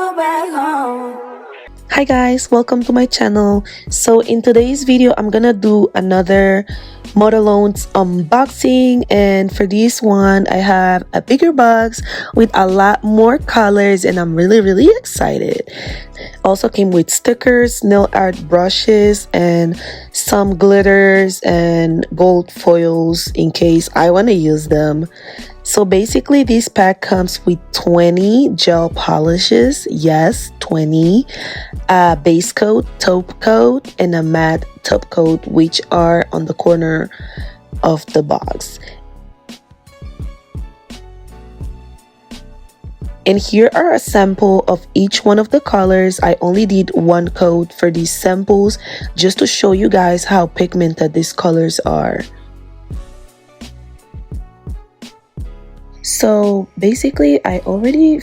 go back home. Hi guys, welcome to my channel. So in today's video I'm gonna do another Modelones unboxing, and for this one I have a bigger box with a lot more colors and I'm really excited. Also came with stickers, nail art brushes, and some glitters and gold foils in case I want to use them. So basically this pack comes with 20 gel polishes, yes, 20, a base coat, top coat, and a matte top coat, which are on the corner of the box. And here are a sample of each one of the colors. I only did one coat for these samples just to show you guys how pigmented these colors are. So basically I already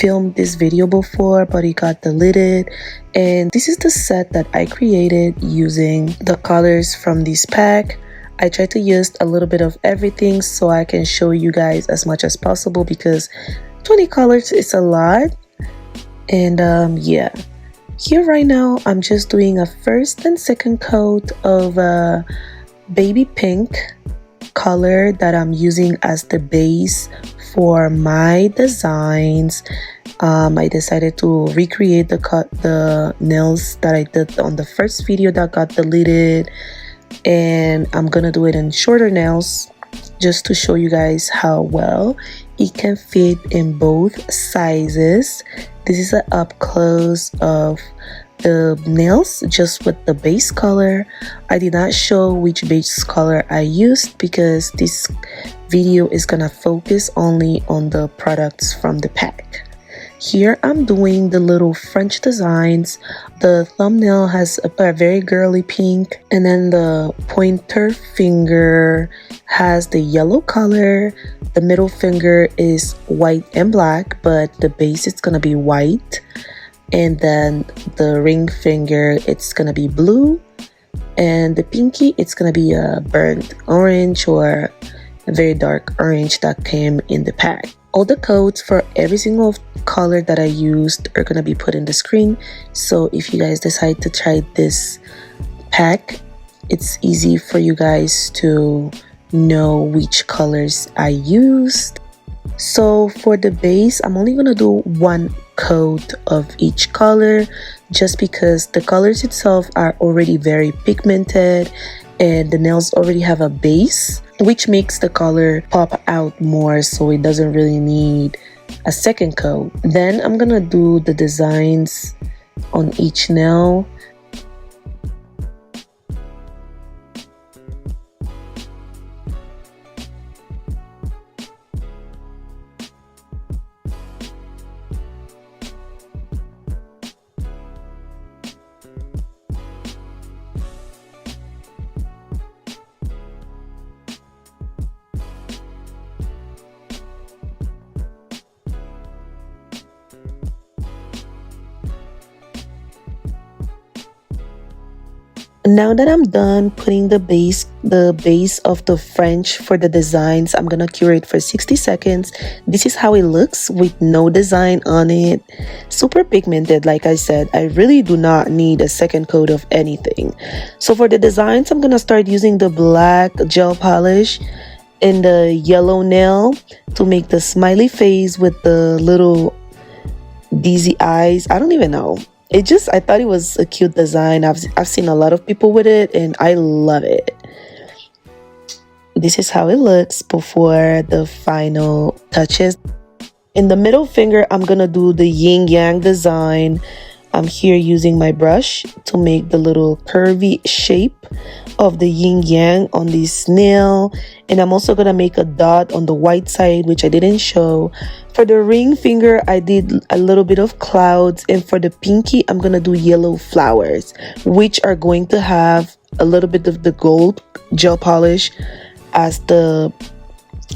filmed this video before, but it got deleted, and this is the set that I created using the colors from this pack. I tried to use a little bit of everything so I can show you guys as much as possible because 20 colors is a lot. And yeah, here right now I'm just doing a first and second coat of baby pink color that I'm using as the base for my designs. I decided to recreate the nails that I did on the first video that got deleted, and I'm gonna do it in shorter nails just to show you guys how well it can fit in both sizes. This is an up close of the nails just with the base color. I did not show which base color I used because this video is gonna focus only on the products from the pack. Here I'm doing the little French designs. The thumbnail has a very girly pink, and then the pointer finger has the yellow color. The middle finger is white and black, but the base is gonna be white. And then the ring finger, it's gonna be blue, and the pinky, it's gonna be a burnt orange or a very dark orange that came in the pack. All the codes for every single color that I used are gonna be put in the screen, so if you guys decide to try this pack, it's easy for you guys to know which colors I used. So for the base, I'm only gonna do one coat of each color just because the colors itself are already very pigmented and the nails already have a base, which makes the color pop out more, so it doesn't really need a second coat. Then I'm gonna do the designs on each nail. Now that I'm done putting the base of the French for the designs, I'm gonna cure it for 60 seconds. This is how it looks with no design on it. Super pigmented, like I said. I really do not need a second coat of anything. So for the designs, I'm gonna start using the black gel polish and the yellow nail to make the smiley face with the little dizzy eyes. I don't even know. I thought it was a cute design. I've seen a lot of people with it and I love it. This is how it looks before the final touches. In the middle finger, I'm gonna do the yin yang design. I'm here using my brush to make the little curvy shape of the yin yang on this nail, and I'm also gonna make a dot on the white side, which I didn't show. For the ring finger, I did a little bit of clouds, and for the pinky, I'm gonna do yellow flowers, which are going to have a little bit of the gold gel polish as the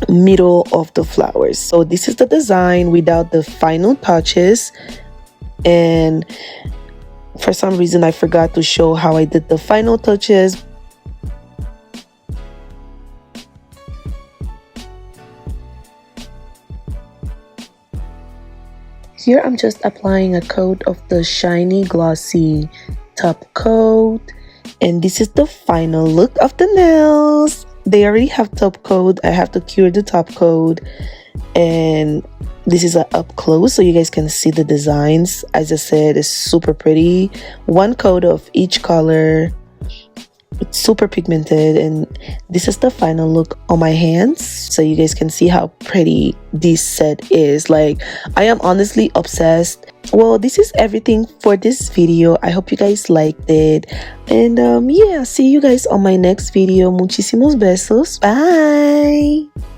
middle of the flowers. So this is the design without the final touches, and for some reason I forgot to show how I did the final touches. Here I'm just applying a coat of the shiny glossy top coat, and this is the final look of the nails. They already have top coat. I have to cure the top coat, and this is a up close so you guys can see the designs. As I said, it's super pretty. One coat of each color. It's super pigmented, and this is the final look on my hands so you guys can see how pretty this set is. Like, I am honestly obsessed. Well, this is everything for this video. I hope you guys liked it, and yeah, see you guys on my next video. Muchísimos besos. Bye.